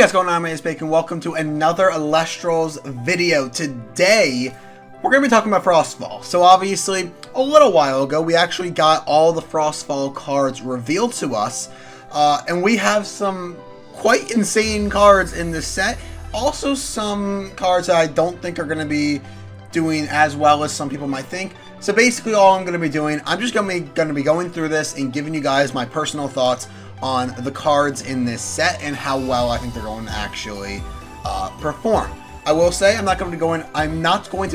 Hey guys, going on? My name is Bacon. Welcome to another Elestrals video. Today, we're going to be talking about Frostfall. So obviously, a little while ago, we actually got all the Frostfall cards revealed to us. And we have some quite insane cards in this set. Also some cards that I don't think are going to be doing as well as some people might think. So basically all I'm going to be doing, I'm just going to be going through this and giving you guys my personal thoughts on the cards in this set and how well I think they're going to actually perform. I will say I'm not going to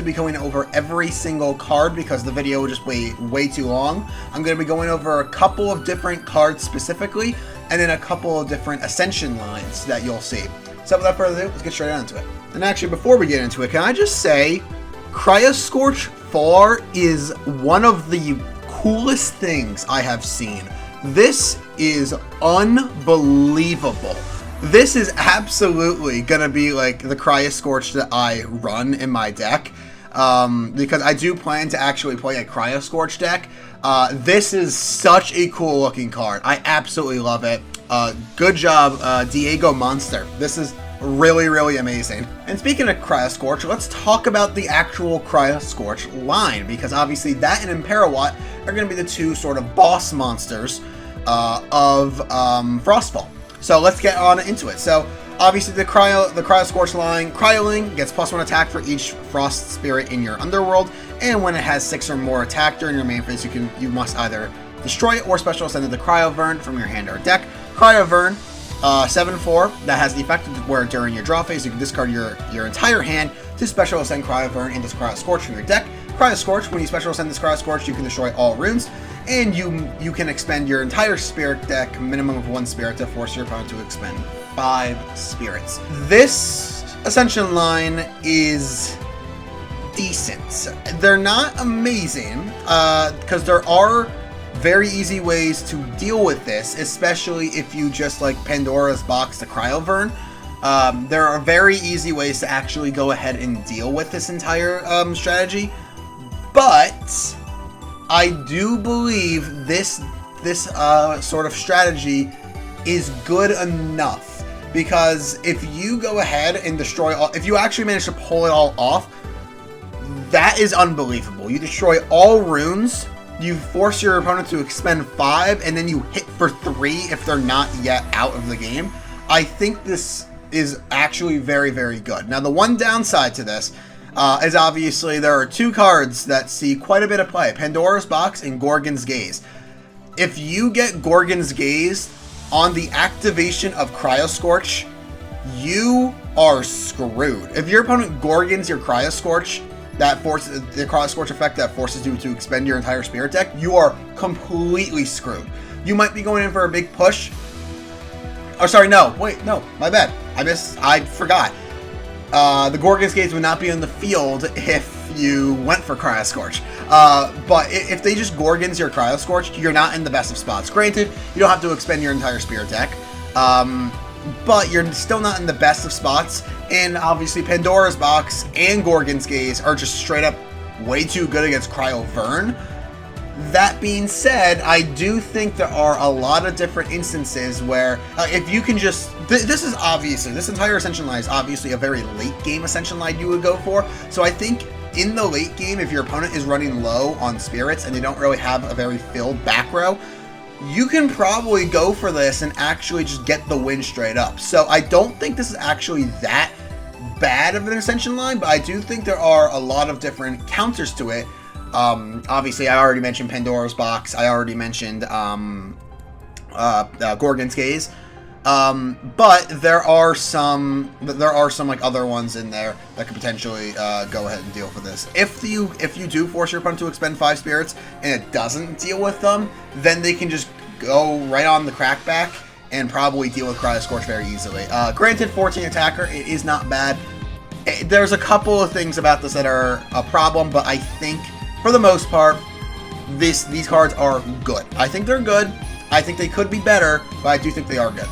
be going over every single card because the video will just way too long. I'm going to be going over a couple of different cards specifically and then a couple of different ascension lines that you'll see. So without further ado, let's get straight on into it. And actually, before we get into it, can I just say Scorch 4 is one of the coolest things I have seen. This is unbelievable. This is absolutely gonna be like the Scorch that I run in my deck, because I do plan to actually play a Scorch deck. This is such a cool looking card. I absolutely love it. Good job, Diego Monster. This is really amazing. And speaking of Scorch, let's talk about the actual Scorch line, because obviously that and Imperawatt are going to be the two sort of boss monsters of Frostfall. So let's get on into it. So obviously the Scorch line, Cryoling gets +1 attack for each Frost Spirit in your underworld, and when it has 6 or more attack during your main phase, you must either destroy it or special ascend the Cryovern from your hand or deck. Cryovern, 7/4, that has the effect where during your draw phase you can discard your entire hand to special ascend Cryovern into Scorch from your deck. Scorch, when you special ascend this Scorch, you can destroy all runes, and you can expend your entire spirit deck, minimum of 1 spirit, to force your opponent to expend 5 spirits. This ascension line is decent. They're not amazing, because there are very easy ways to deal with this, especially if you just like Pandora's box the Cryovern. There are very easy ways to actually go ahead and deal with this entire strategy, but I do believe this sort of strategy is good enough, because if you go ahead and destroy all, if you actually manage to pull it all off, that is unbelievable. You destroy all runes, you force your opponent to expend 5, and then you hit for 3 if they're not yet out of the game. I think this is actually very good. Now, the one downside to this is obviously there are 2 cards that see quite a bit of play: Pandora's Box and Gorgon's Gaze. If you get Gorgon's Gaze on the activation of Scorch, you are screwed. If your opponent Gorgons your Scorch, that forces the Scorch effect that forces you to expend your entire spirit deck, you are completely screwed. You might be going in for a big push. Oh, sorry, no, wait, no, my bad. I forgot. The Gorgon's Gaze would not be in the field if you went for Scorch. But if they just Gorgons your Scorch, you're not in the best of spots. Granted, you don't have to expend your entire spirit deck, but you're still not in the best of spots. And obviously Pandora's Box and Gorgon's Gaze are just straight up way too good against Cryovern. That being said, I do think there are a lot of different instances where if you can just... This entire Ascension line is obviously a very late game Ascension line you would go for. So I think in the late game, if your opponent is running low on spirits and they don't really have a very filled back row, you can probably go for this and actually just get the win straight up. So I don't think this is actually that bad of an Ascension line, but I do think there are a lot of different counters to it. Obviously, I already mentioned Pandora's Box. I already mentioned Gorgon's Gaze. But there are some like other ones in there that could potentially go ahead and deal with this. If you do force your opponent to expend 5 spirits and it doesn't deal with them, then they can just go right on the crackback and probably deal with Scorch very easily. Granted, 14 attacker, it is not bad. There's a couple of things about this that are a problem, but I think for the most part, these cards are good. I think they're good. I think they could be better, but I do think they are good.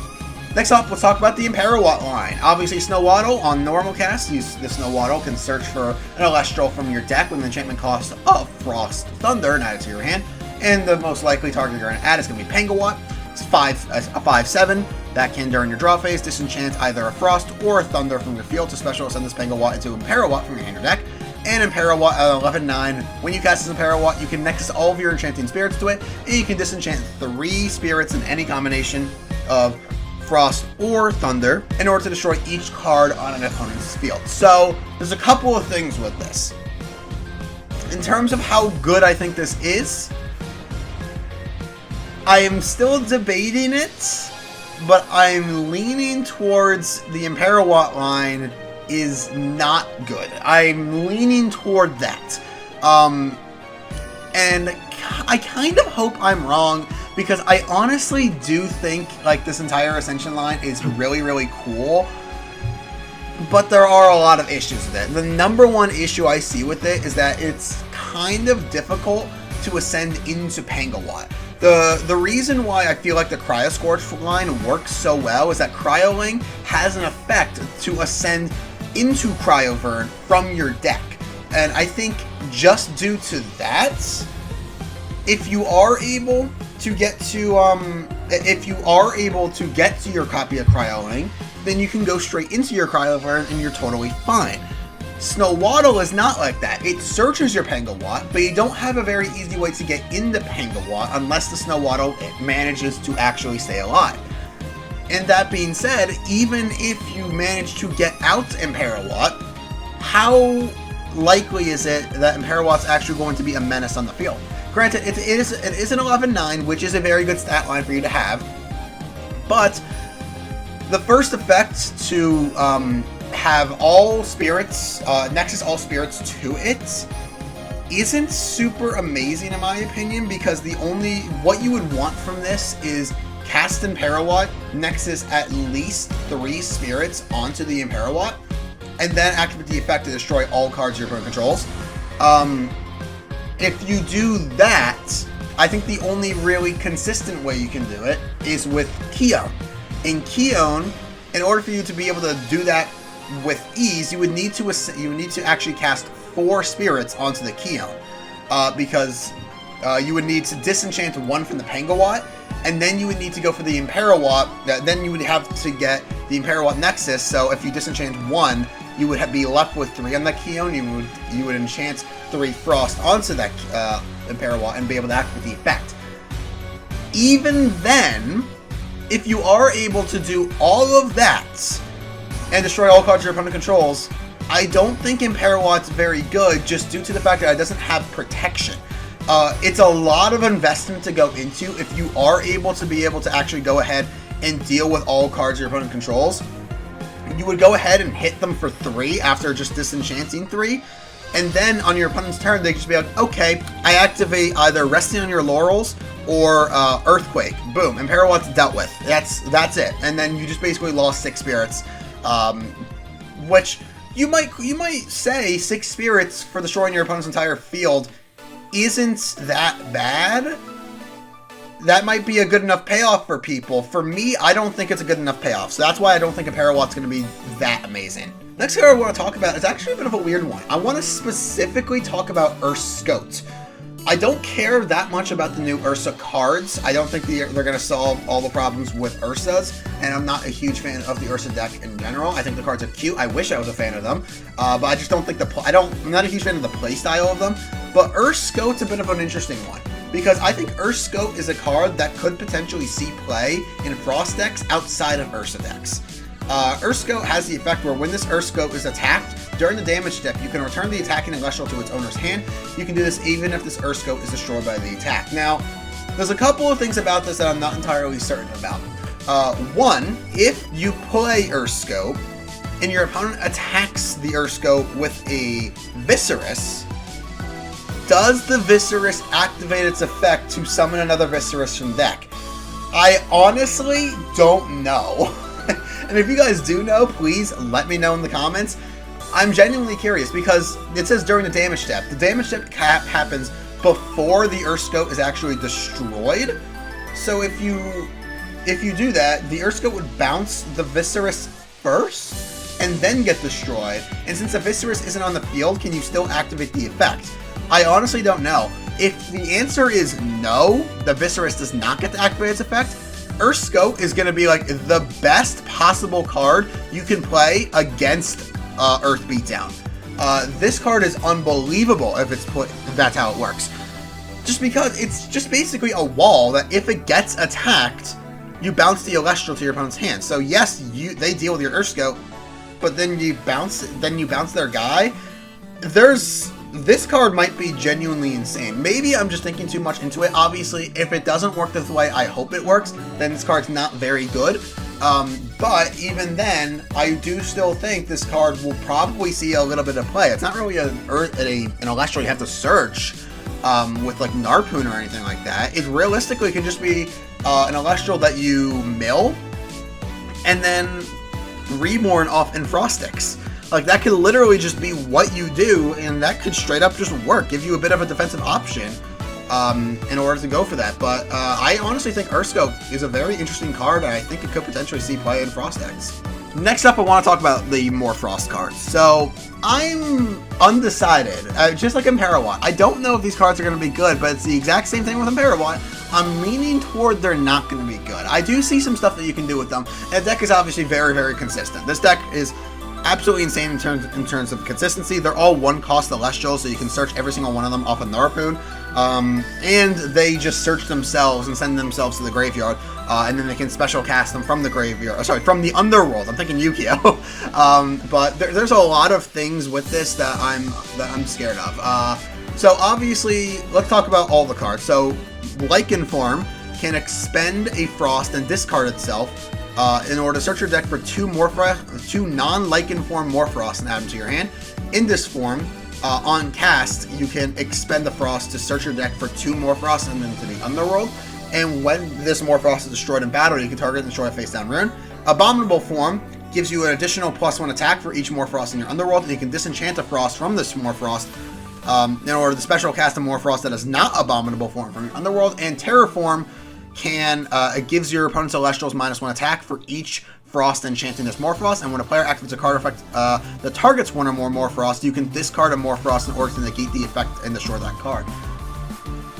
Next up, let's talk about the Imperawatt line. Obviously, Snowwaddle on normal cast. The Snowwaddle can search for an Elestral from your deck with an enchantment cost of Frost Thunder and add it to your hand. And the most likely target you're going to add is going to be Pangawatt. It's a 5/7. that can, during your draw phase, disenchant either a Frost or a Thunder from your field to special ascend this Pangawatt into Imperawatt from your hand or deck. And Imperawatt at 11-9, when you cast this Imperawatt, you can nexus all of your enchanting spirits to it, and you can disenchant 3 spirits in any combination of Frost or Thunder in order to destroy each card on an opponent's field. So there's a couple of things with this. In terms of how good I think this is, I am still debating it, but I'm leaning towards the Imperawatt line is not good. I'm leaning toward that. And I kind of hope I'm wrong, because I honestly do think like this entire Ascension line is really, really cool. But there are a lot of issues with it. The number one issue I see with it is that it's kind of difficult to ascend into Pangawatt. The reason why I feel like the Cryoscorch line works so well is that Cryoling has an effect to ascend into Cryovern from your deck. And I think just due to that, if you are able to get to your copy of Cryoling, then you can go straight into your Cryovern and you're totally fine. Snowaddle is not like that. It searches your Pangawatt, but you don't have a very easy way to get into Pangawatt unless the Snowaddle manages to actually stay alive. And that being said, even if you manage to get out Imperawatt, how likely is it that Imperawatt's actually going to be a menace on the field? Granted, it is an 11-9, which is a very good stat line for you to have, but the first effect to have all spirits, nexus all spirits to it, isn't super amazing in my opinion, because what you would want from this is cast Imperawatt, nexus at least 3 spirits onto the Imperawatt, and then activate the effect to destroy all cards your opponent controls. If you do that, I think the only really consistent way you can do it is with Keon. In Keon, in order for you to be able to do that with ease, you would need to actually cast 4 spirits onto the Keon, because you would need to disenchant 1 from the Pangawatt, and then you would need to go for the Imperawatt. Then you would have to get the Imperawatt Nexus. So if you disenchant 1, you would be left with 3 on that Keon. You would enchant 3 Frost onto that Imperawatt and be able to activate the effect. Even then, if you are able to do all of that and destroy all cards your opponent controls, I don't think Imperawatt's very good, just due to the fact that it doesn't have protection. It's a lot of investment to go into if you are able to actually go ahead and deal with all cards your opponent controls. You would go ahead and hit them for 3 after just disenchanting 3, and then on your opponent's turn, they just be like, okay, I activate either Resting on Your Laurels or Earthquake. Boom, Imperawatt's dealt with. That's it. And then you just basically lost 6 spirits, which you might say 6 spirits for destroying your opponent's entire field isn't that bad. That might be a good enough payoff for people. For me, I don't think it's a good enough payoff, so that's why I don't think Imperawatt's going to be that amazing. Next card I want to talk about is actually a bit of a weird one. I want to specifically talk about Urskote. I don't care that much about the new Ursa cards. I don't think they're going to solve all the problems with Ursas, and I'm not a huge fan of the Ursa deck in general. I think the cards are cute. I wish I was a fan of them, but I just don't think I'm not a huge fan of the playstyle of them. But Urskote's a bit of an interesting one, because I think Urskote is a card that could potentially see play in Frost decks outside of Ursa decks. Urskote has the effect where when this Urskote is attacked, during the damage step, you can return the attacking Celestial to its owner's hand. You can do this even if this Urskote is destroyed by the attack. Now, there's a couple of things about this that I'm not entirely certain about. One, if you play Urskote and your opponent attacks the Urskote with a Viscerus, does the Viscerus activate its effect to summon another Viscerus from deck? I honestly don't know. And if you guys do know, please let me know in the comments. I'm genuinely curious, because it says during the damage step. The damage step cap happens before the Urskote is actually destroyed. So if you do that, the Urskote would bounce the Viscerus first and then get destroyed. And since the Viscerus isn't on the field, can you still activate the effect? I honestly don't know. If the answer is no, the Viscerus does not get to activate its effect, Ursko is going to be like the best possible card you can play against Earth Beatdown. This card is unbelievable if it's put, that's how it works. Just because it's just basically a wall that if it gets attacked, you bounce the Elestral to your opponent's hand. So yes, they deal with your Ursko, but then you bounce their guy. This card might be genuinely insane. Maybe I'm just thinking too much into it. Obviously, if it doesn't work the way I hope it works, then this card's not very good. But even then, I do still think this card will probably see a little bit of play. It's not really an Elestral you have to search with like Narpoon or anything like that. It realistically can just be an Elestral that you mill and then Reborn off in Frostix. Like, that could literally just be what you do, and that could straight up just work, give you a bit of a defensive option in order to go for that. But I honestly think Ursko is a very interesting card, and I think it could potentially see play in Frostix. Next up, I want to talk about the Morfrost cards. So, I'm undecided, just like Imperawatt. I don't know if these cards are going to be good, but it's the exact same thing with Imperawatt. I'm leaning toward they're not going to be good. I do see some stuff that you can do with them, and the deck is obviously very, very consistent. This deck is absolutely insane in terms of consistency. They're all one-cost Elestrals, so you can search every single one of them off of Narpoon. And they just search themselves and send themselves to the graveyard, and then they can special cast them from the graveyard. Sorry, from the underworld. I'm thinking Yu-Gi-Oh! But there's a lot of things with this that I'm scared of. So obviously, let's talk about all the cards. So Lichen Form can expend a Frost and discard itself in order to search your deck for two non-Lichen Form Morfrost and add them to your hand. In this form, on cast, you can expend the Frost to search your deck for two Morfrost and then to the Underworld. And when this Morfrost is destroyed in battle, you can target and destroy a face-down rune. Abominable Form gives you an additional +1 attack for each Morfrost in your Underworld, and you can disenchant a Frost from this Morfrost in order to special cast a Morfrost that is not Abominable Form from your Underworld. And Terraform it gives your opponent's Elestrals -1 attack for each Frost enchanting this Morfrost, and when a player activates a card effect that targets one or more Morfrost, you can discard a Morfrost in order to negate the effect and destroy that card.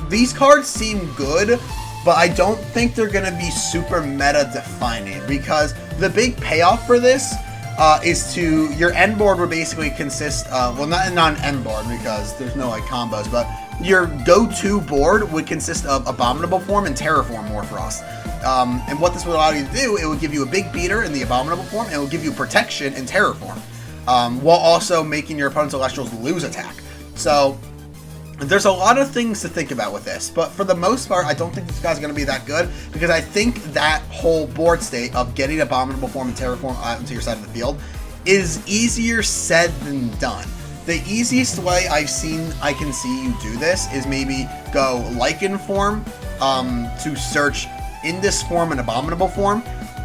These cards seem good, but I don't think they're going to be super meta defining, because the big payoff for this is to your end board would basically consist well, not an end board because there's no like combos, but your go-to board would consist of Abominable Form and Terraform Morfrost. And what this would allow you to do, it would give you a big beater in the Abominable Form, and it would give you protection in Terraform, while also making your opponent's Elestrals lose attack. So there's a lot of things to think about with this, but for the most part, I don't think this guy's going to be that good, because I think that whole board state of getting Abominable Form and Terraform out into your side of the field is easier said than done. The easiest way I can see you do this is maybe go Lichen Form to search Indus Form and Abominable Form,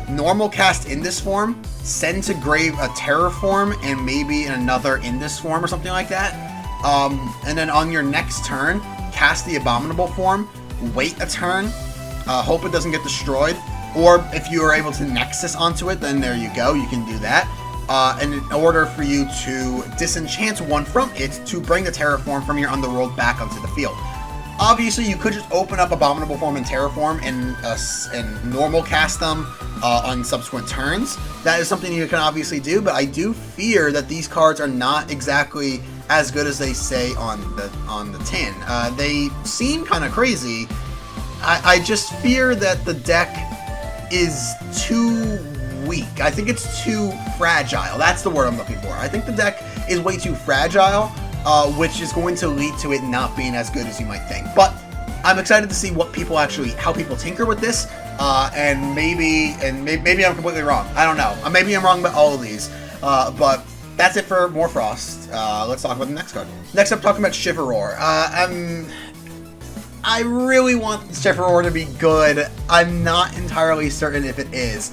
normal cast Indus Form, send to grave a Terraform and maybe another Indus Form or something like that. And then on your next turn, cast the Abominable Form, wait a turn, hope it doesn't get destroyed, or if you are able to Nexus onto it, then there you go, you can do that. And in order for you to disenchant one from it to bring the Terraform from your Underworld back onto the field. Obviously, you could just open up Abominable Form and Terraform and normal cast them on subsequent turns. That is something you can obviously do, but I do fear that these cards are not exactly as good as they say on the tin. They seem kind of crazy. I just fear that the deck is too weak. I think it's too fragile. That's the word I'm looking for. I think the deck is way too fragile, which is going to lead to it not being as good as you might think. But I'm excited to see how people tinker with this, and maybe I'm completely wrong. I don't know. Maybe I'm wrong about all of these, but that's it for Morfrost. Let's talk about the next card. Next up, talking about Shivaroar. I really want Shivaroar to be good. I'm not entirely certain if it is.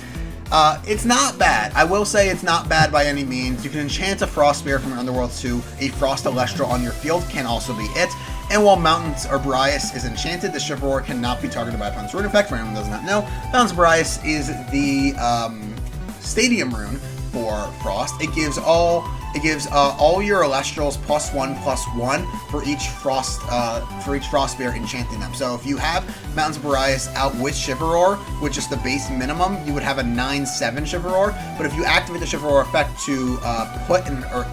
It's not bad. I will say it's not bad by any means. You can enchant a Frost Spirit from your Underworld to a Frost Elestral on your field, can also be it. And while Mountains Arbrias is enchanted, the Shivaroar cannot be targeted by opponent's rune effect. For anyone who does not know, Mountains Arbrias is the Stadium rune for Frost. It gives all It gives all your Elestrals +1/+1 for each Frost Spear enchanting them. So if you have Mountains of Boreas out with Chivalror, which is the base minimum, you would have a 9/7 Chivalror. But if you activate the Chivalror effect to put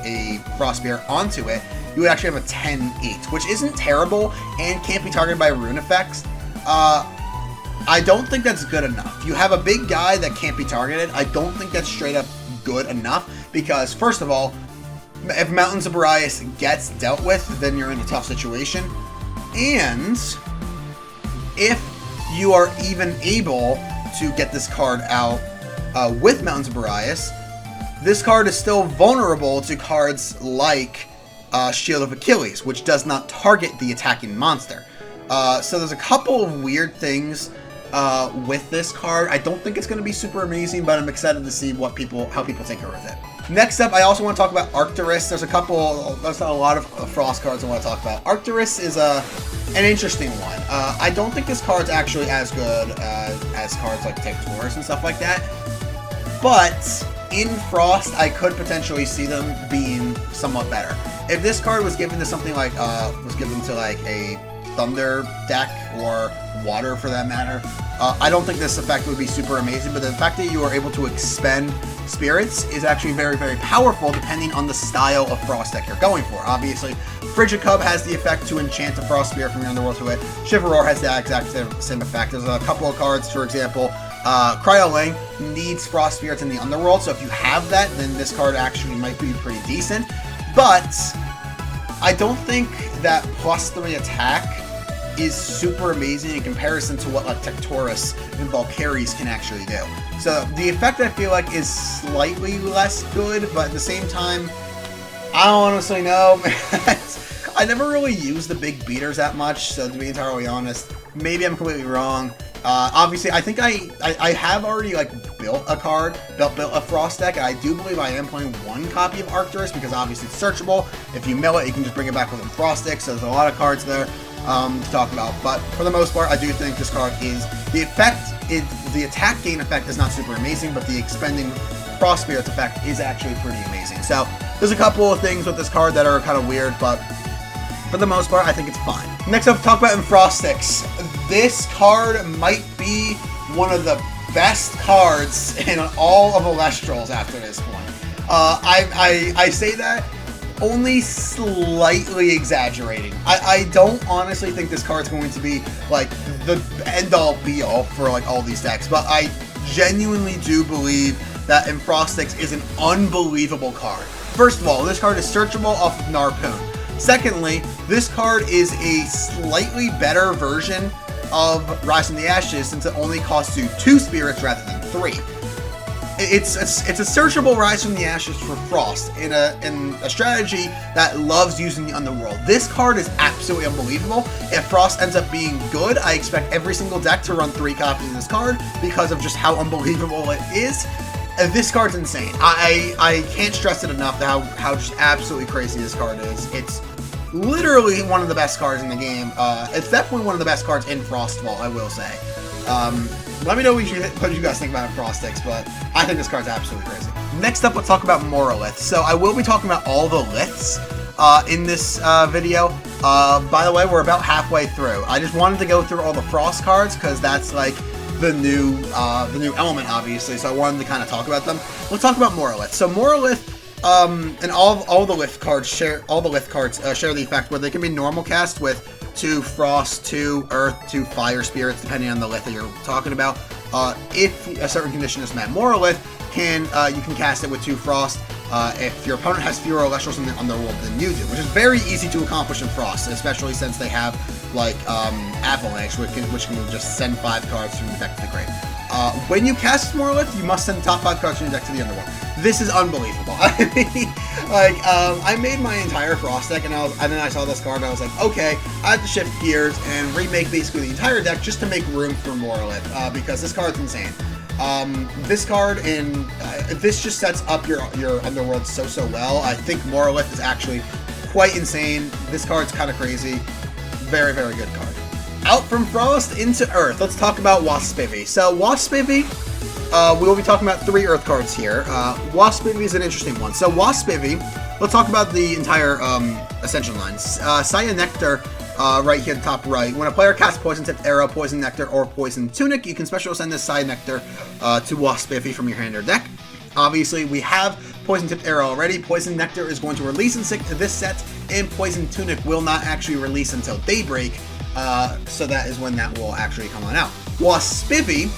a Frost Spear onto it, you would actually have a 10/8, which isn't terrible and can't be targeted by rune effects. I don't think that's good enough. You have a big guy that can't be targeted. I don't think that's straight up good enough because, first of all, if Mountains of Boreas gets dealt with, then you're in a tough situation. And if you are even able to get this card out with Mountains of Boreas, this card is still vulnerable to cards like Shield of Achilles, which does not target the attacking monster. So there's a couple of weird things with this card. I don't think it's going to be super amazing, but I'm excited to see how people tinker with it. Next up, I also want to talk about Arcturus. There's a lot of Frost cards I want to talk about. Arcturus is an interesting one. I don't think this card's actually as good as cards like Taurus and stuff like that. But in Frost, I could potentially see them being somewhat better. If this card was given to something like a Thunder deck or Water for that matter, I don't think this effect would be super amazing, but the fact that you are able to expend spirits is actually very, very powerful depending on the style of Frost deck you're going for. Obviously, Frigid Cub has the effect to enchant a Frost Spirit from your underworld to it. Chivalror has the exact same effect. There's a couple of cards, for example, Cryoling needs Frost Spirits in the underworld, so if you have that, then this card actually might be pretty decent. But I don't think that +3 attack is super amazing in comparison to what like Taurus and Valkyries can actually do. So the effect I feel like is slightly less good, but at the same time, I don't honestly know. I never really used the big beaters that much, so to be entirely honest, maybe I'm completely wrong. Obviously, I think I have already like built a Frost deck, and I do believe I am playing one copy of Arcturus because obviously it's searchable. If you mill it, you can just bring it back with a Frost deck, so there's a lot of cards there to talk about. But for the most part, I do think this card is the attack gain effect is not super amazing, but the expending Frost Spirits effect is actually pretty amazing. So there's a couple of things with this card that are kind of weird, but for the most part, I think it's fine. Next up, talk about Enfrostics. This card might be one of the best cards in all of Elestrals after this point. I say that only slightly exaggerating. I don't honestly think this card's going to be like the end-all be-all for like all these decks, but I genuinely do believe that Enfrostics is an unbelievable card. First of all, this card is searchable off of Narpoon. Secondly, this card is a slightly better version of Rise from the Ashes since it only costs you 2 spirits rather than 3. It's a searchable Rise from the Ashes for Frost in a strategy that loves using the Underworld. This card is absolutely unbelievable. If Frost ends up being good, I expect every single deck to run 3 copies of this card because of just how unbelievable it is. This card's insane. I can't stress it enough how just absolutely crazy this card is. It's literally one of the best cards in the game. It's definitely one of the best cards in Frostfall, I will say. Let me know what you guys think about Enfrostics, but I think this card's absolutely crazy. Next up, let's talk about Morolith. So I will be talking about all the liths in this video. By the way, we're about halfway through. I just wanted to go through all the Frost cards because that's like the new element, obviously. So I wanted to kind of talk about them. Let's talk about Morolith. So Morolith, and all the lith cards share the effect where they can be normal cast with 2 Frost, 2 Earth, 2 Fire Spirits, depending on the lith that you're talking about. If a certain condition is met, Morolith you can cast it with 2 Frost if your opponent has fewer Elestrals in the Underworld than you do, which is very easy to accomplish in Frost, especially since they have like Avalanche, which can just send 5 cards from the deck to the grave. When you cast Morolith, you must send the top 5 cards from your deck to the Underworld. This is unbelievable. I mean, like, I made my entire Frost deck, and then I saw this card, and I was like, okay, I have to shift gears and remake basically the entire deck just to make room for Morolith, because this card's insane. This card, this just sets up your Underworld so well. I think Morolith is actually quite insane. This card's kind of crazy. Very, very good card. Out from Frost into Earth, let's talk about Waspivy. So Waspivy we will be talking about 3 Earth cards here. Waspivy is an interesting one. So Waspivy, let's talk about the entire Ascension lines. Saya Nectar, right here at the top right. When a player casts Poison Tipped Arrow, Poison Nectar, or Poison Tunic, you can special send this Saya Nectar to Waspivy from your hand or deck. Obviously, we have Poison Tipped Arrow already. Poison Nectar is going to release in this set, and Poison Tunic will not actually release until Daybreak, so that is when that will actually come on out. Waspivy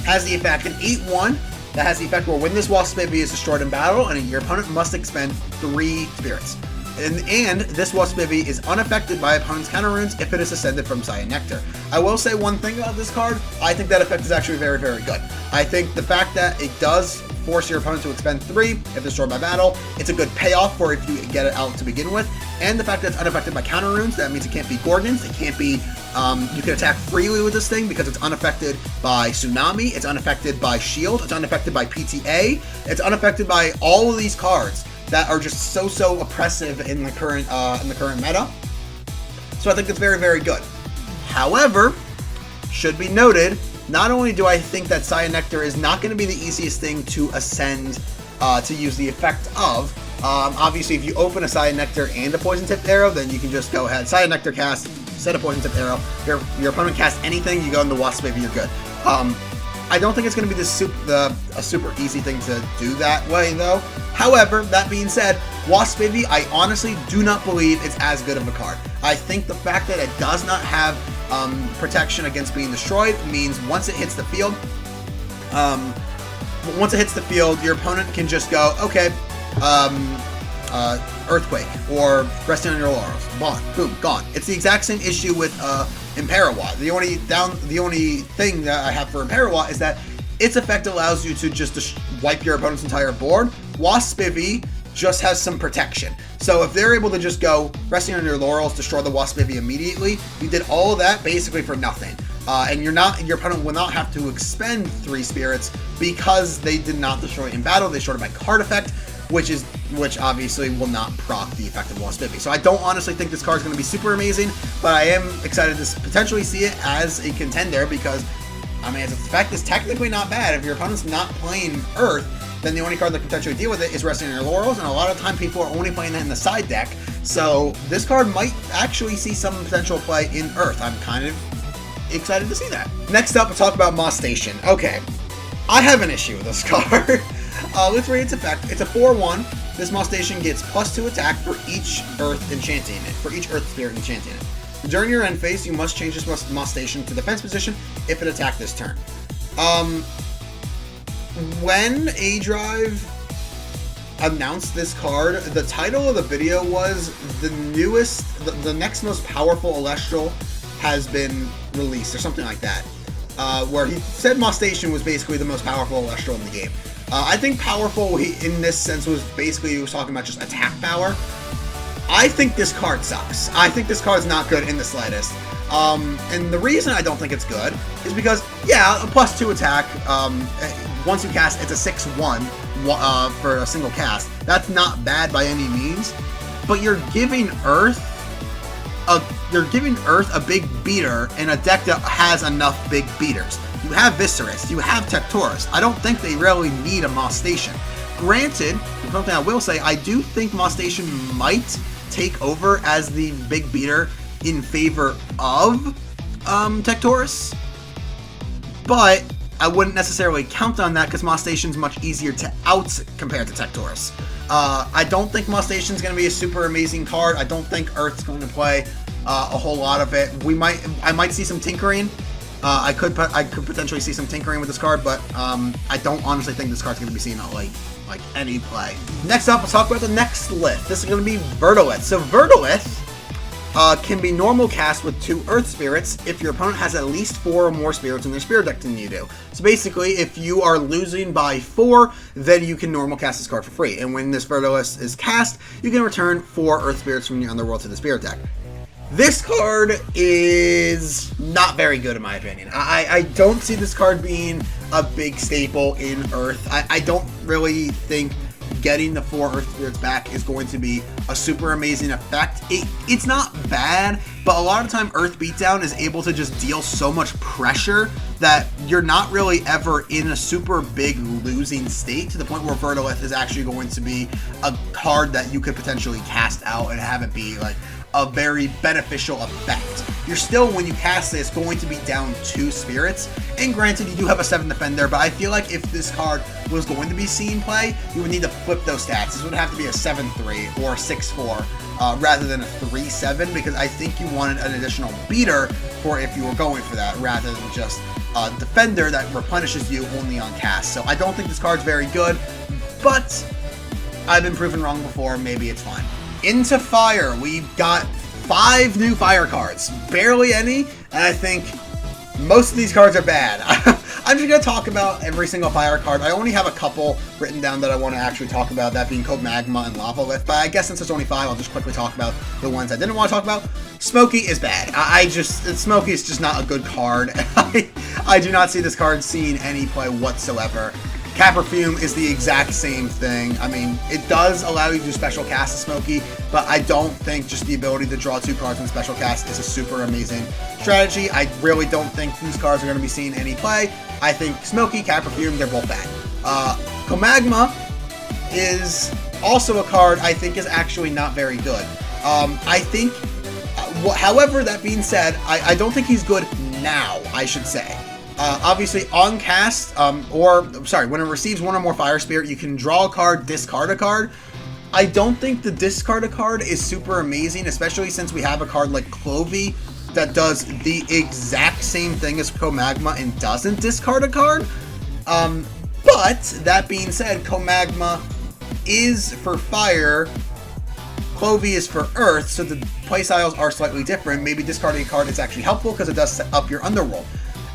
has the effect, an 8/1, that has the effect where when this Waspivy is destroyed in battle, and your opponent must expend 3 spirits. And this Waspivy is unaffected by opponent's counter runes if it is ascended from Saya Nectar. I will say one thing about this card, I think that effect is actually very, very good. I think the fact that it does force your opponent to expend 3 if destroyed by battle, it's a good payoff for if you get it out to begin with. And the fact that it's unaffected by counter runes, that means it can't be Gorgons, it can't be, you can attack freely with this thing because it's unaffected by Tsunami, it's unaffected by Shield, it's unaffected by PTA, it's unaffected by all of these cards that are just so oppressive in the current meta. So I think it's very, very good. However, should be noted, not only do I think that Saya Nectar is not going to be the easiest thing to ascend to use the effect of. Obviously, if you open a Saya Nectar and a Poison Tipped Arrow, then you can just go ahead, Saya Nectar cast, set a Poison Tipped Arrow. Your opponent casts anything, you go into Waspivy, you're good. I don't think it's going to be a super easy thing to do that way, though. However, that being said, Waspivy, I honestly do not believe it's as good of a card. I think the fact that it does not have protection against being destroyed means once it hits the field, your opponent can just go, okay, Earthquake, or Resting on Your Laurels. Boom, gone. It's the exact same issue with Imperawa. The only thing that I have for Imperawa is that its effect allows you to just wipe your opponent's entire board. Waspivy just has some protection. So if they're able to just go Resting on Your Laurels, destroy the Waspivy immediately, you did all of that basically for nothing. And your opponent will not have to expend 3 spirits because they did not destroy it in battle. They destroyed it by card effect, which obviously will not proc the effect of Waspivy. So I don't honestly think this card is going to be super amazing, but I am excited to potentially see it as a contender because, I mean, its effect is technically not bad. If your opponent's not playing Earth, then the only card that can potentially deal with it is Resting on Your Laurels, and a lot of time people are only playing that in the side deck. So this card might actually see some potential play in Earth. I'm kind of excited to see that. Next up, we'll talk about Moss Station. Okay, I have an issue with this card. Let's read its effect. It's a 4/1. This Moss Station gets +2 attack for each Earth enchanting it, for each Earth Spirit enchanting it. During your end phase, you must change this Moss Station to defense position if it attacked this turn. When A-Drive announced this card, the title of the video was the next most powerful Elestral has been released, or something like that. Where he said Moss Station was basically the most powerful Elestral in the game. I think powerful in this sense was basically, he was talking about just attack power. I think this card sucks. I think this card is not good in the slightest. And the reason I don't think it's good is because, yeah, a +2 attack, once you cast, it's a 6/1 for a single cast. That's not bad by any means, but you're giving Earth a big beater in a deck that has enough big beaters. You have Viscerus, you have Tectorus. I don't think they really need a Moss Station. Granted, something I will say, I do think Moss Station might take over as the big beater in favor of Tectorus, but I wouldn't necessarily count on that because Moss Station's much easier to out compared to Tectorus. I don't think Moss Station's going to be a super amazing card. I don't think Earth's going to play a whole lot of it. I might see some tinkering. I could potentially see some tinkering with this card, but I don't honestly think this card's going to be seen at like any play. Next up, let's talk about the next list. This is going to be Verdolith. So Verdolith can be normal cast with 2 Earth Spirits if your opponent has at least 4 or more spirits in their spirit deck than you do. So basically, if you are losing by 4, then you can normal cast this card for free. And when this Verdolith is cast, you can return 4 Earth Spirits from your Underworld to the spirit deck. This card is not very good in my opinion. I don't see this card being a big staple in Earth. I don't really think getting the 4 Earth Spirits back is going to be a super amazing effect. It's not bad, but a lot of the time Earth Beatdown is able to just deal so much pressure that you're not really ever in a super big losing state, to the point where Verdolith is actually going to be a card that you could potentially cast out and have it be like a very beneficial effect. You're still, when you cast this, going to be down 2 spirits, and granted you do have a 7 defender, but I feel like if this card was going to be seen play, you would need to flip those stats. This would have to be a 7-3 or a 6-4 rather than a 3-7, because I think you wanted an additional beater for if you were going for that, rather than just a defender that replenishes you only on cast. So I don't think this card's very good, but I've been proven wrong before. Maybe it's fine. Into Fire, we've got 5 new Fire cards. Barely any, and I think most of these cards are bad. I'm just going to talk about every single Fire card. I only have a couple written down that I want to actually talk about, that being Magma and Lavalith, but I guess since there's only 5, I'll just quickly talk about the ones I didn't want to talk about. Smokey is bad. Smokey is just not a good card. I do not see this card seeing any play whatsoever. Caperfume is the exact same thing. I mean, it does allow you to do special cast to Smokey, but I don't think just the ability to draw 2 cards in special cast is a super amazing strategy. I really don't think these cards are going to be seeing any play. I think Smokey, Caperfume, they're both bad. Comagma is also a card I think is actually not very good. I think, however, that being said, I don't think he's good now, I should say. Obviously, on cast, when it receives 1 or more Fire Spirit, you can draw a card, discard a card. I don't think the discard a card is super amazing, especially since we have a card like Clovey that does the exact same thing as Comagma and doesn't discard a card. But, that being said, Comagma is for Fire, Clovey is for Earth, so the playstyles are slightly different. Maybe discarding a card is actually helpful because it does set up your underworld.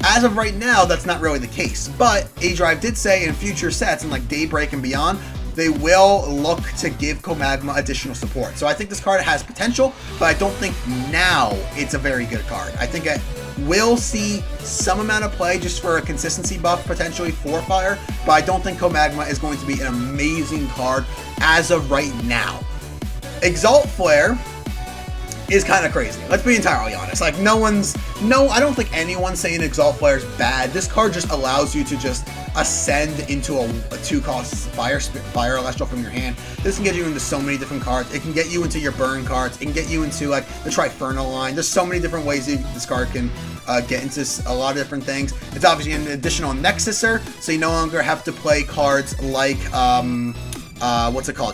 As of right now, that's not really the case, but A-Drive did say in future sets, in like Daybreak and beyond, they will look to give Comagma additional support. So I think this card has potential, but I don't think now it's a very good card. I think it will see some amount of play just for a consistency buff, potentially for Fire, but I don't think Comagma is going to be an amazing card as of right now. Exalt Flare is kind of crazy. Let's be entirely honest. Like, I don't think anyone's saying Exalt Flare is bad. This card just allows you to just ascend into a 2-cost Fire Elestral from your hand. This can get you into so many different cards. It can get you into your burn cards. It can get you into, like, the Trifernal line. There's so many different ways this card can get into a lot of different things. It's obviously an additional Nexuser, so you no longer have to play cards like,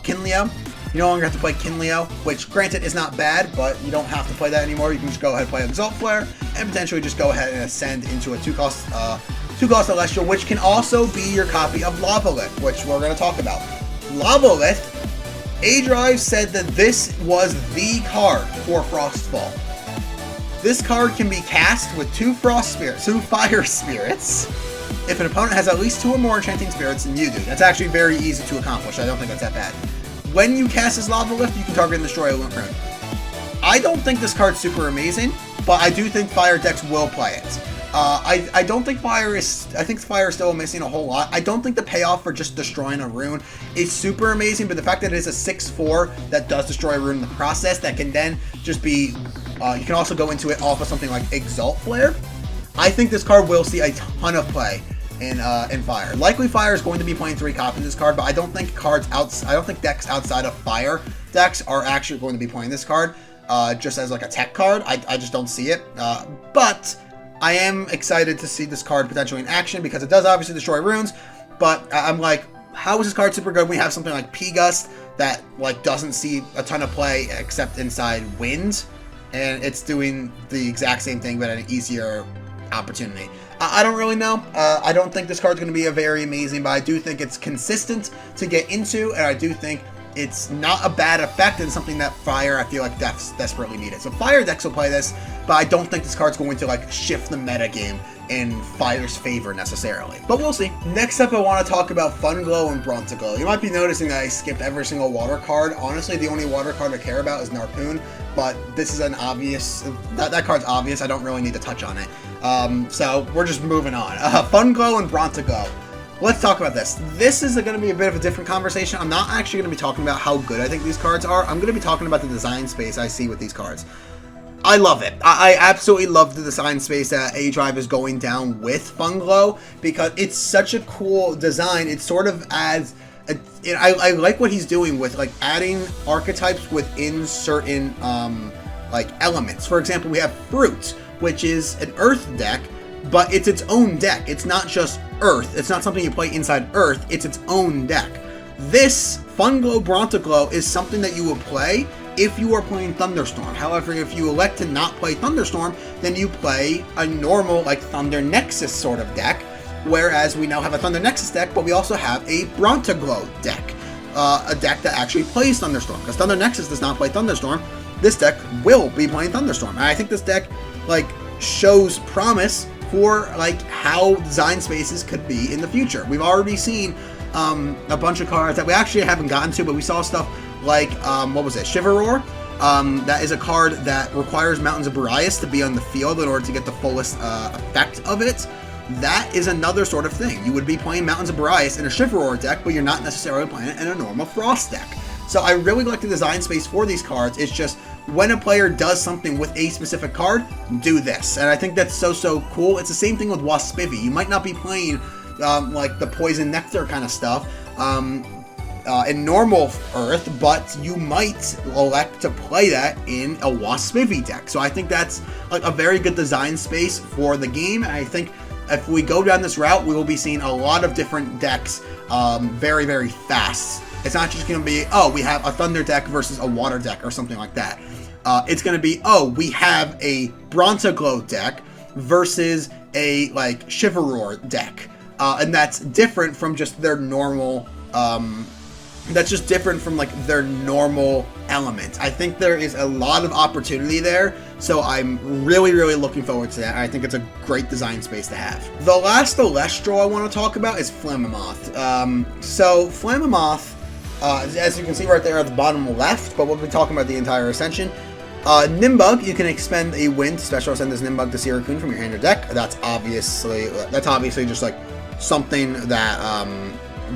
Kinleo. You no longer have to play Kinleo, which, granted, is not bad, but you don't have to play that anymore. You can just go ahead and play Exalt Flare, and potentially just go ahead and ascend into a 2-cost Celestial, which can also be your copy of Lavalith, which we're going to talk about. Lavalith, A-Drive said that this was the card for Frostfall. This card can be cast with 2 Fire Spirits if an opponent has at least 2 or more Enchanting Spirits than you do. That's actually very easy to accomplish. I don't think that's that bad. When you cast this Lavalith, you can target and destroy a Lunar Rune. I don't think this card's super amazing, but I do think Fire decks will play it. I don't think Fire is... I think Fire is still missing a whole lot. I don't think the payoff for just destroying a rune is super amazing, but the fact that it is a 6-4 that does destroy a rune in the process, that can then just be... you can also go into it off of something like Exalt Flare. I think this card will see a ton of play in Fire. Likely Fire is going to be playing 3 copies of this card, but I don't think decks outside of Fire decks are actually going to be playing this card just as like a tech card. I just don't see it. But I am excited to see this card potentially in action because it does obviously destroy runes, but I'm like, how is this card super good when we have something like P-Gust that like doesn't see a ton of play except inside Wind, and it's doing the exact same thing but at an easier opportunity. I don't really know. I don't think this card's going to be a very amazing, but I do think it's consistent to get into, and I do think it's not a bad effect and something that Fire, I feel like, desperately needed. So Fire decks will play this, but I don't think this card's going to like shift the meta game in Fire's favor necessarily. But we'll see. Next up, I want to talk about Funglow and Brontiglow. You might be noticing that I skipped every single water card. Honestly, the only water card I care about is Narpoon, but this is an obvious... That card's obvious. I don't really need to touch on it. So we're just moving on. Funglow and Brontiglow. let's talk about this. This is going to be a bit of a different conversation. I'm not actually going to be talking about how good I think these cards are. I'm going to be talking about the design space I see with these cards. I love it. I absolutely love the design space that A-Drive is going down with Funglow, because it's such a cool design. It's sort of as... I like what he's doing with, like, adding archetypes within certain, like, elements. For example, we have Fruit, which is an Earth deck, but it's its own deck. It's not just Earth. It's not something you play inside Earth. It's its own deck. This Funglow Bronteglow is something that you will play if you are playing Thunderstorm. However, if you elect to not play Thunderstorm, then you play a normal, like, Thunder Nexus sort of deck, whereas we now have a Thunder Nexus deck, but we also have a Bronteglow deck, a deck that actually plays Thunderstorm, because Thunder Nexus does not play Thunderstorm. This deck will be playing Thunderstorm, and I think this deck, like, shows promise for, like, how design spaces could be in the future. We've already seen a bunch of cards that we actually haven't gotten to, but we saw stuff like, what was it, Shiverroar? That is a card that requires Mountains of Boreas to be on the field in order to get the fullest effect of it. That is another sort of thing. You would be playing Mountains of Boreas in a Shiverroar deck, but you're not necessarily playing it in a normal Frost deck. So I really like the design space for these cards. It's just, when a player does something with a specific card, do this. And I think that's so cool. It's the same thing with Waspivy. You might not be playing, like, the Poison Nectar kind of stuff, in normal Earth, but you might elect to play that in a Waspivy deck. So I think that's, like, a very good design space for the game, and I think if we go down this route, we will be seeing a lot of different decks very fast. It's not just going to be, oh, we have a Thunder deck versus a Water deck or something like that. It's going to be, oh, we have a Bronteglow deck versus a, like, Shiverroar deck. And that's different from just their normal... that's just different from, like, their normal element. I think there is a lot of opportunity there, so I'm really looking forward to that. I think it's a great design space to have. The last Elestral I want to talk about is Flammoth. So Flammoth, as you can see right there at the bottom left, but we'll be talking about the entire Ascension. Nimbug, you can expend a win to special ascend this Nimbug to Sirikun from your hand or deck. That's obviously just, like, something that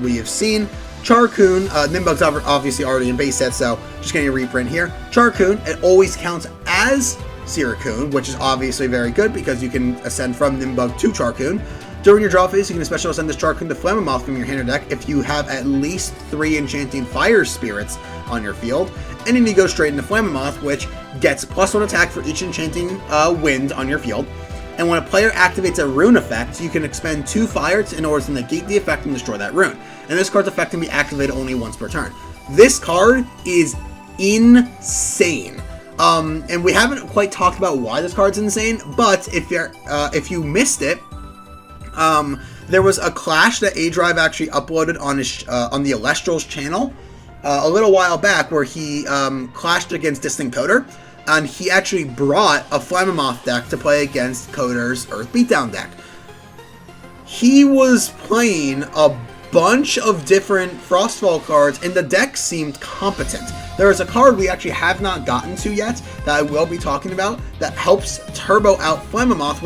we have seen. Charcoon, Nimbug's obviously already in base set, so just getting a reprint here. Charcoon, it always counts as Sirikun, which is obviously very good because you can ascend from Nimbug to Charcoon. During your draw phase, you can special ascend this Charcoon to Flammoth from your hand or deck if you have at least 3 Enchanting Fire Spirits on your field. And then you go straight into Flammoth, which gets +1 attack for each Enchanting Wind on your field. And when a player activates a rune effect, you can expend 2 fire in order to negate the effect and destroy that rune. And this card's effect can be activated only once per turn. This card is insane. And we haven't quite talked about why this card's insane, but if you missed it, there was a clash that A-Drive actually uploaded on his on the Elestrals channel a little while back, where he clashed against Distant Coder. And he actually brought a Flammoth deck to play against Coder's Earth Beatdown deck. He was playing a bunch of different Frostfall cards, and the deck seemed competent. There is a card we actually have not gotten to yet that I will be talking about that helps turbo out Flammoth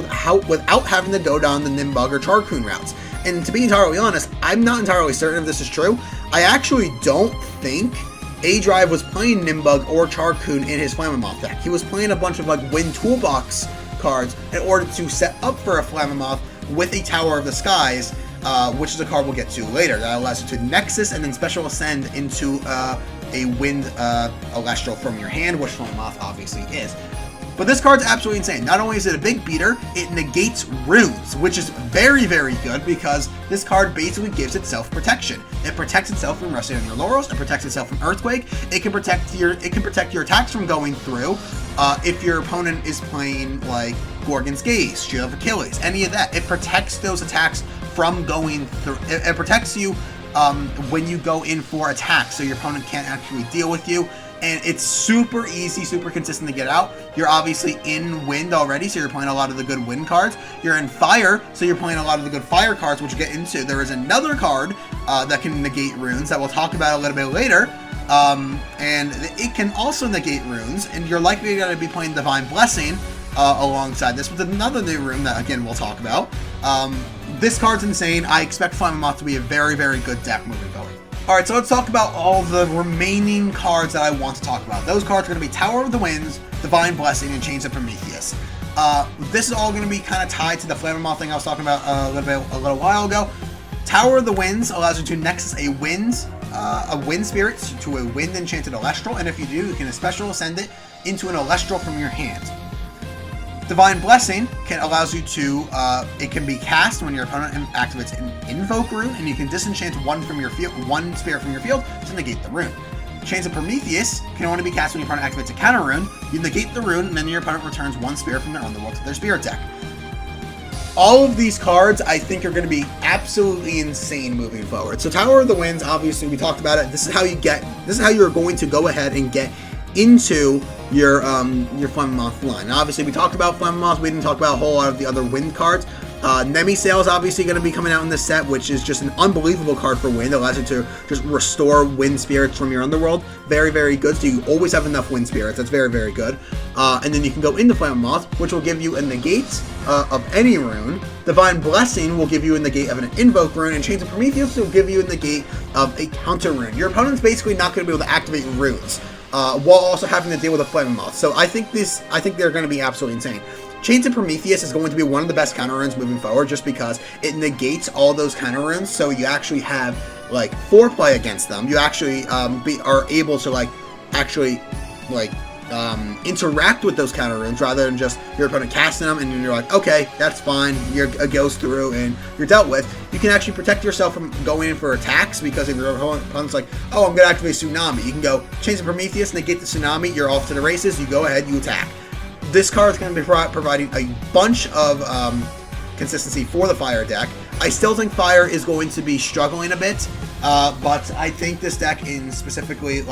without having to go down the Nimbug or Charcoon routes. And to be entirely honest, I'm not entirely certain if this is true. I actually don't think A-Drive was playing Nimbug or Charcoon in his Flammoth deck. He was playing a bunch of, like, Wind Toolbox cards in order to set up for a Flammoth with a Tower of the Skies, which is a card we'll get to later. That allows you to Nexus and then special ascend into a Wind Elestral from your hand, which Flammoth obviously is. But this card's absolutely insane. Not only is it a big beater, it negates runes, which is very good because this card basically gives itself protection. It protects itself from resting on your laurels. It protects itself from Earthquake. It can protect your attacks from going through. If your opponent is playing, like, Gorgon's Gaze, Shield of Achilles, any of that, it protects those attacks from going through. It protects you when you go in for attacks, so your opponent can't actually deal with you. And it's super easy, super consistent to get out. You're obviously in Wind already, so you're playing a lot of the good Wind cards. You're in Fire, so you're playing a lot of the good Fire cards, which we'll get into. There is another card that can negate runes that we'll talk about a little bit later. And it can also negate runes, and you're likely going to be playing Divine Blessing, alongside this with another new rune that, again, we'll talk about. This card's insane. I expect Flaming Moth to be a very, very good deck moving forward. Alright, so let's talk about all the remaining cards that I want to talk about. Those cards are going to be Tower of the Winds, Divine Blessing, and Chains of Prometheus. This is all going to be kind of tied to the Flaming Moth thing I was talking about a little while ago. Tower of the Winds allows you to nexus a wind spirit to a wind enchanted Elestral, and if you do, you can special ascend it into an Elestral from your hand. Divine Blessing allows you to, it can be cast when your opponent activates an invoke rune, and you can disenchant one spirit from your field to negate the rune. Chains of Prometheus can only be cast when your opponent activates a counter rune. You negate the rune, and then your opponent returns one spirit from their underworld to their spirit deck. All of these cards, I think, are going to be absolutely insane moving forward. So Tower of the Winds, obviously, we talked about it. This is how you're going to go ahead and get into your Flaming Moth line. Now, obviously, we talked about Flaming Moth. We didn't talk about a whole lot of the other wind cards. Nemi Sail is obviously going to be coming out in this set, which is just an unbelievable card for wind. It allows you to just restore wind spirits from your underworld. Very, very good. So you always have enough wind spirits. That's very, very good. And then you can go into Flaming Moth, which will give you a negate of any rune. Divine Blessing will give you a negate of an invoke rune, and Chains of Prometheus will give you a negate of a counter rune. Your opponent's basically not going to be able to activate runes while also having to deal with a Flaming Moth. So I think they're going to be absolutely insane. Chains of Prometheus is going to be one of the best counter runes moving forward, just because it negates all those counter runes, so you actually have like foreplay against them. You actually are able to interact with those counter runes rather than just your opponent casting them and you're like, okay, that's fine, it goes through and you're dealt with. You can actually protect yourself from going in for attacks, because if your opponent's like, oh, I'm going to activate Tsunami, you can go Chains of Prometheus, negate the Tsunami, you're off to the races, you go ahead, you attack. This card is going to be providing a bunch of consistency for the Fire deck. I still think Fire is going to be struggling a bit, but I think this deck in specifically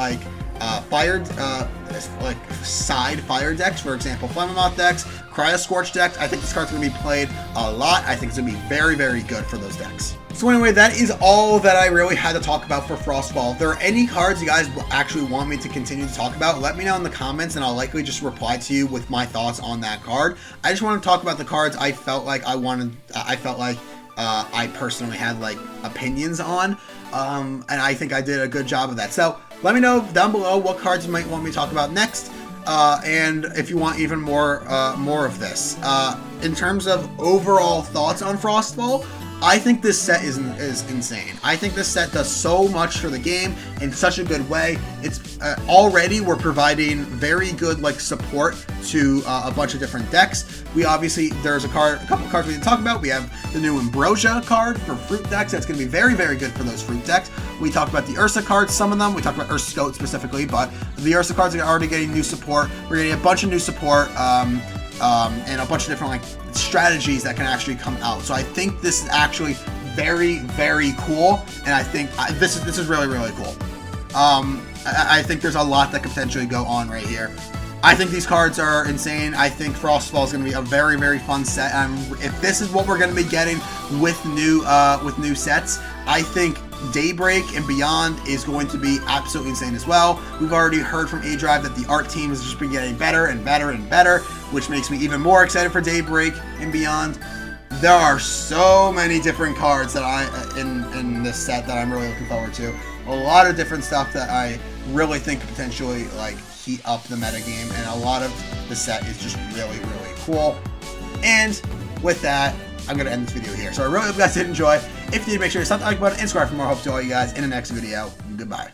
side Fire decks, for example, Flaming Moth decks, Cryo-Scorch decks, I think this card's going to be played a lot. I think it's going to be very, very good for those decks. So anyway, that is all that I really had to talk about for Frostfall. If there are any cards you guys actually want me to continue to talk about, let me know in the comments, and I'll likely just reply to you with my thoughts on that card. I just want to talk about the cards I felt like I personally had opinions on, and I think I did a good job of that. So let me know down below what cards you might want me to talk about next, and if you want even more of this. In terms of overall thoughts on Frostfall, I think this set is insane. I think this set does so much for the game in such a good way. It's already we're providing very good support to a bunch of different decks. We obviously, there's a couple of cards we didn't talk about. We have the new Ambrosia card for fruit decks. That's going to be very, very good for those fruit decks. We talked about the Ursa cards, some of them. We talked about Ursa Scout specifically, but the Ursa cards are already getting new support. We're getting a bunch of new support. And a bunch of different strategies that can actually come out. So I think this is actually very, very cool, and I think this is really, really cool. I think there's a lot that could potentially go on right here. I think these cards are insane. I think Frostfall is going to be a very, very fun set. If this is what we're going to be getting with new sets, I think Daybreak and Beyond is going to be absolutely insane as well. We've already heard from A-Drive that the art team has just been getting better and better and better, which makes me even more excited for Daybreak and Beyond. There are so many different cards that in this set that I'm really looking forward to. A lot of different stuff that I really think could potentially heat up the metagame, and a lot of the set is just really, really cool. And with that, I'm going to end this video here. So I really hope you guys did enjoy. If you did, make sure you hit the like button and subscribe for more. Hope to see all you guys in the next video. Goodbye.